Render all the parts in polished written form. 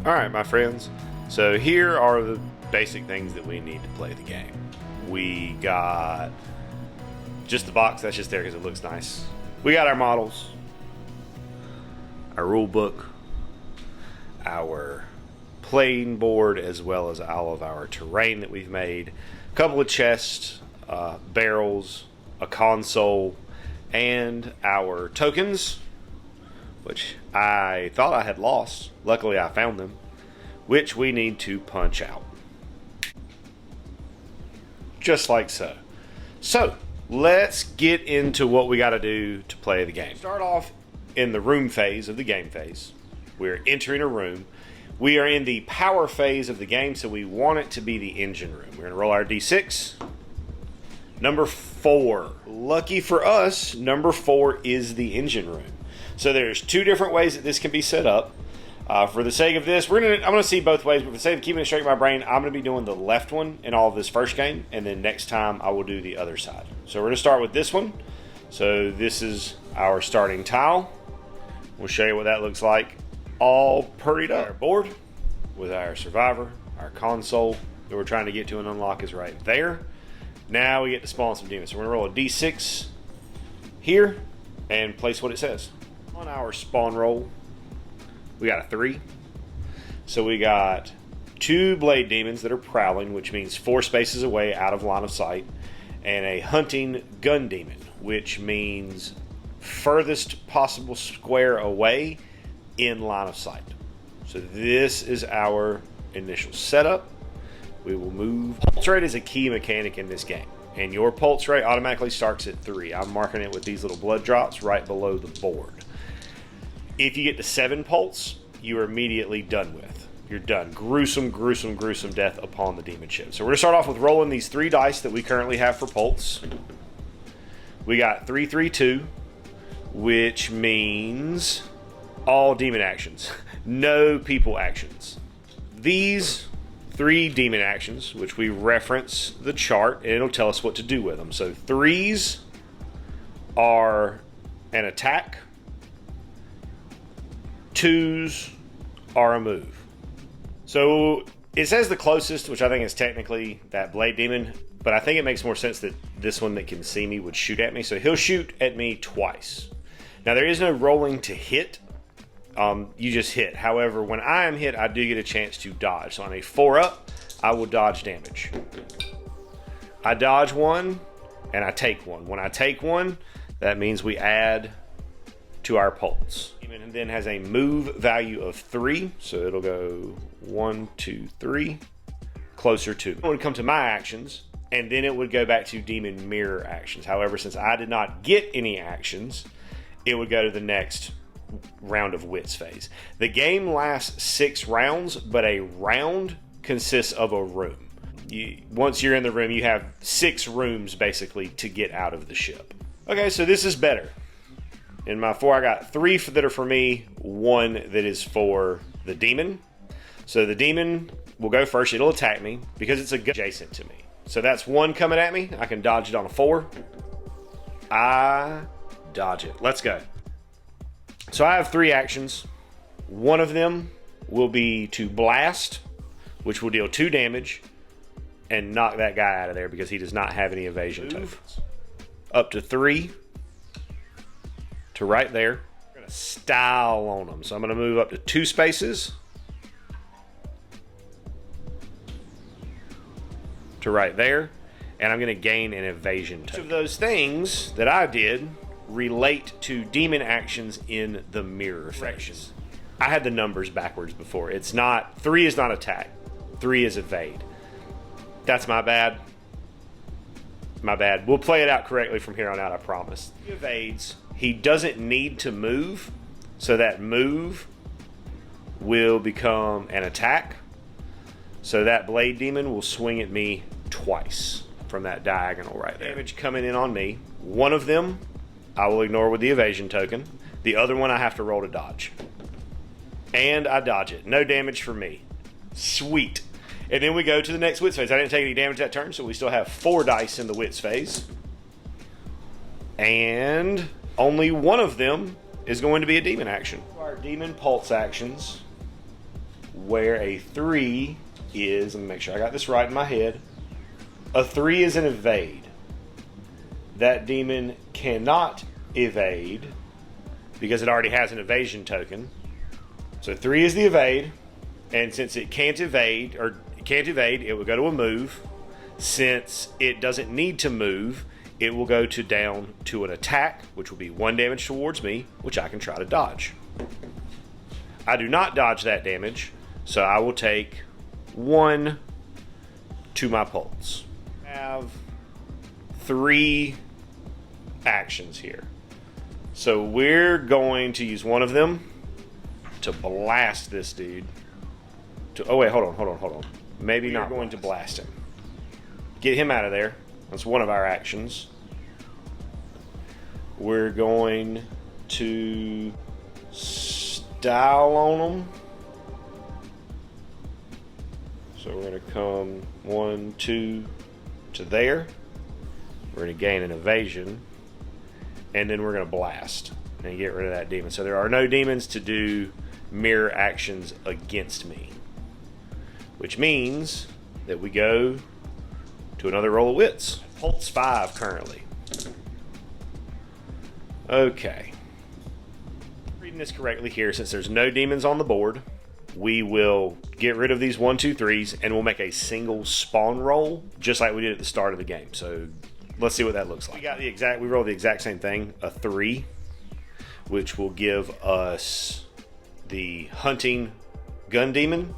Alright, my friends, so here are the basic things that we need to play the game. We got just the box, that's just there because it looks nice. We got our models, our rule book, our playing board, as well as all of our terrain that we've made, a couple of chests, barrels, a console, and our tokens, which I thought I had lost. Luckily I found them, which we need to punch out. Just like so. So, let's get into what we got to do to play the game. Start off in the room phase of the game phase. We're entering a room. We are in the power phase of the game, so we want it to be the engine room. We're going to roll our D6. Number 4. Lucky for us, number 4 is the engine room. So there's two different ways that this can be set up. For the sake of this, I'm going to see both ways, but for the sake of keeping it straight in my brain, I'm going to be doing the left one in all of this first game, and then next time I will do the other side. So we're going to start with this one. So this is our starting tile. We'll show you what that looks like all purried up. Our board with our survivor, our console that we're trying to get to and unlock is right there. Now we get to spawn some demons. So we're going to roll a D6 here and place what it says. On our spawn roll, we got a 3. So we got 2 blade demons that are prowling, which means 4 spaces away out of line of sight, and a hunting gun demon, which means furthest possible square away in line of sight. So this is our initial setup. We will move. Pulse rate is a key mechanic in this game, and your pulse rate automatically starts at 3. I'm marking it with these little blood drops right below the board. If you get to 7 pulse, you are immediately done with. You're done. Gruesome, gruesome, gruesome death upon the Demonship. So we're going to start off with rolling these 3 dice that we currently have for pulse. We got 3, 3, 2, which means all demon actions. No people actions. These 3 demon actions, which we reference the chart, and it'll tell us what to do with them. So 3s are an attack. 2s are a move. So it says the closest, which I think is technically that blade demon, but I think it makes more sense that this one that can see me would shoot at me. So he'll shoot at me twice. Now there is no rolling to hit. You just hit. However, when I am hit, I do get a chance to dodge. So on a 4-up, I will dodge damage. I dodge 1 and I take 1. When I take 1, that means we add to our pulse. And then has a move value of 3, so it'll go 1, 2, 3, closer to. It would come to my actions, and then it would go back to demon mirror actions. However, since I did not get any actions, it would go to the next round of wits phase. The game lasts 6 rounds, but a round consists of a room. Once you're in the room, you have 6 rooms basically to get out of the ship. Okay, so this is better. In my 4, I got 3 that are for me, 1 that is for the demon. So the demon will go first. It'll attack me because it's adjacent to me. So that's 1 coming at me. I can dodge it on a 4. I dodge it. Let's go. So I have 3 actions. One of them will be to blast, which will deal 2 damage and knock that guy out of there because he does not have any evasion tokens. Up to 3. To right there. I'm going to style on them. So I'm going to move up to 2 spaces. To right there. And I'm going to gain an evasion token. Each of those things that I did relate to demon actions in the mirror phase. I had the numbers backwards before. It's not, 3 is not attack. 3 is evade. That's my bad. My bad. We'll play it out correctly from here on out, I promise. He evades. He doesn't need to move, so that move will become an attack. So that blade demon will swing at me twice from that diagonal right there. Damage coming in on me. One of them I will ignore with the evasion token. The other one I have to roll to dodge. And I dodge it. No damage for me. Sweet. And then we go to the next wits phase. I didn't take any damage that turn, so we still have 4 dice in the wits phase. And only one of them is going to be a demon action. Our demon pulse actions where a 3 is, let me make sure I got this right in my head. A 3 is an evade. That demon cannot evade because it already has an evasion token. So 3 is the evade, and since it can't evade, it will go to a move. Since it doesn't need to move, it will go to down to an attack, which will be 1 damage towards me, which I can try to dodge. I do not dodge that damage, so I will take 1 to my pulse. I have 3 actions here. So we're going to use one of them to blast this dude. Oh wait, hold on. Maybe not going to blast him. Get him out of there. That's one of our actions. We're going to style on him. So we're going to come 1, 2 to there. We're going to gain an evasion. And then we're going to blast and get rid of that demon. So there are no demons to do mirror actions against me. Which means that we go to another roll of wits. Pulse 5 currently. Okay. Reading this correctly here, since there's no demons on the board, we will get rid of these 1, 2, 3s, and we'll make a single spawn roll, just like we did at the start of the game. So let's see what that looks like. We rolled the exact same thing, a 3, which will give us the hunting gun demon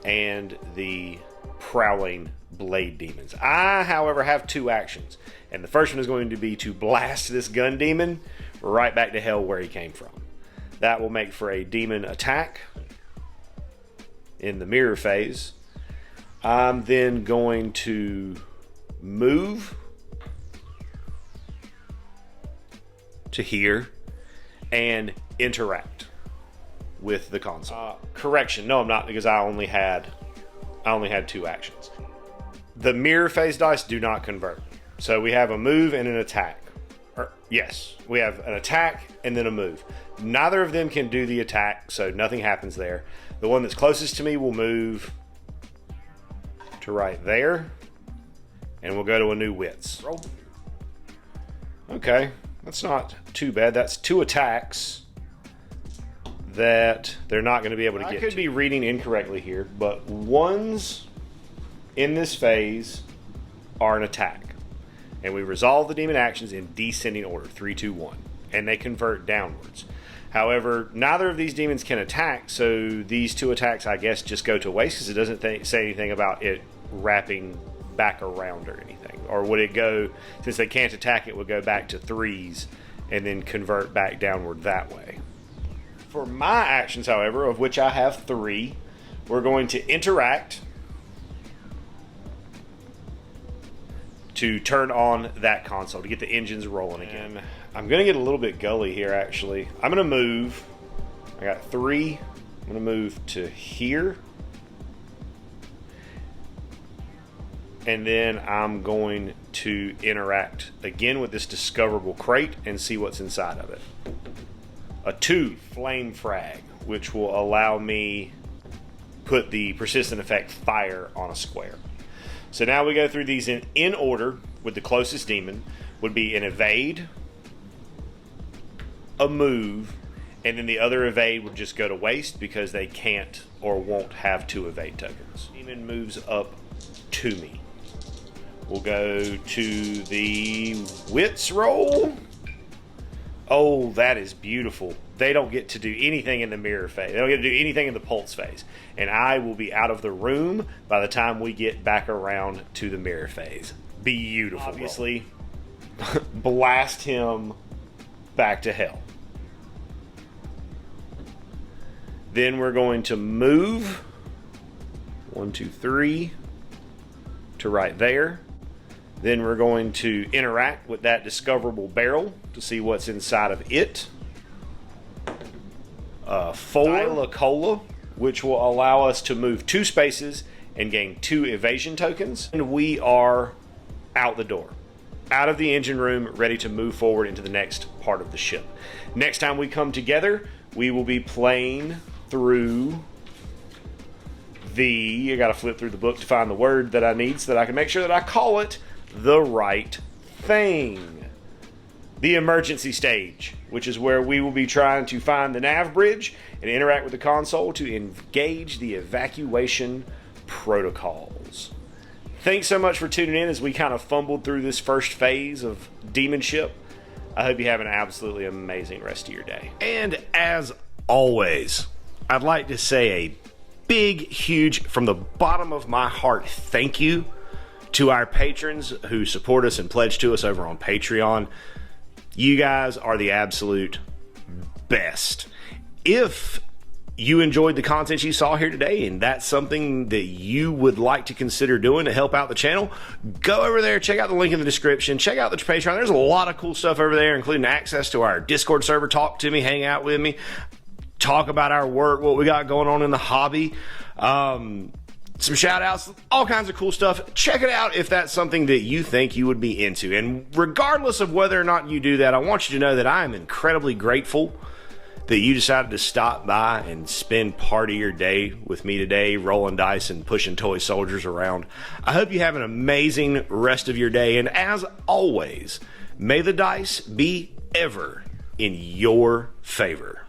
and the prowling blade demons. I, however, have 2 actions, and the first one is going to be to blast this gun demon right back to hell where he came from. That will make for a demon attack in the mirror phase. I'm then going to move to here and interact with the console. Correction, no I'm not, because I only had 2 actions. The mirror phase dice do not convert. So we have a move and an attack. Yes, we have an attack and then a move. Neither of them can do the attack, so nothing happens there. The one that's closest to me will move to right there, and we'll go to a new wits. Roll. Okay, that's not too bad. That's 2 attacks that they're not going to be able to get to. I could be reading incorrectly here, but ones in this phase are an attack. And we resolve the demon actions in descending order, 3, 2, 1. And they convert downwards. However, neither of these demons can attack, so these 2 attacks, I guess, just go to waste, because it doesn't say anything about it wrapping back around or anything. Or would it go, since they can't attack, it would go back to 3s and then convert back downward that way. For my actions, however, of which I have 3, we're going to interact to turn on that console, to get the engines rolling again. I'm going to get a little bit gully here, actually. I'm going to move. I got 3. I'm going to move to here. And then I'm going to interact again with this discoverable crate and see what's inside of it. A 2 flame frag, which will allow me put the persistent effect fire on a square. So now we go through these in order, with the closest demon would be an evade, a move, and then the other evade would just go to waste because they can't or won't have 2 evade tokens. Demon moves up to me. We'll go to the wits roll. Oh, that is beautiful. They don't get to do anything in the mirror phase. They don't get to do anything in the pulse phase. And I will be out of the room by the time we get back around to the mirror phase. Beautiful. Obviously, blast him back to hell. Then we're going to move 1, 2, 3 to right there. Then we're going to interact with that discoverable barrel to see what's inside of it. 4 cola, which will allow us to move 2 spaces and gain 2 evasion tokens. And we are out the door, out of the engine room, ready to move forward into the next part of the ship. Next time we come together, we will be playing through I got to flip through the book to find the word that I need so that I can make sure that I call it the right thing. The emergency stage, which is where we will be trying to find the nav bridge and interact with the console to engage the evacuation protocols. Thanks so much for tuning in as we kind of fumbled through this first phase of Demonship. I hope you have an absolutely amazing rest of your day. And as always, I'd like to say a big, huge, from the bottom of my heart, thank you to our patrons who support us and pledge to us over on Patreon. You guys are the absolute best. If you enjoyed the content you saw here today and that's something that you would like to consider doing to help out the channel, go over there, check out the link in the description, check out the Patreon. There's a lot of cool stuff over there, including access to our Discord server, talk to me, hang out with me, talk about our work, what we got going on in the hobby, some shout outs, all kinds of cool stuff. Check it out if that's something that you think you would be into. And regardless of whether or not you do that, I want you to know that I am incredibly grateful that you decided to stop by and spend part of your day with me today, rolling dice and pushing toy soldiers around. I hope you have an amazing rest of your day. And as always, may the dice be ever in your favor.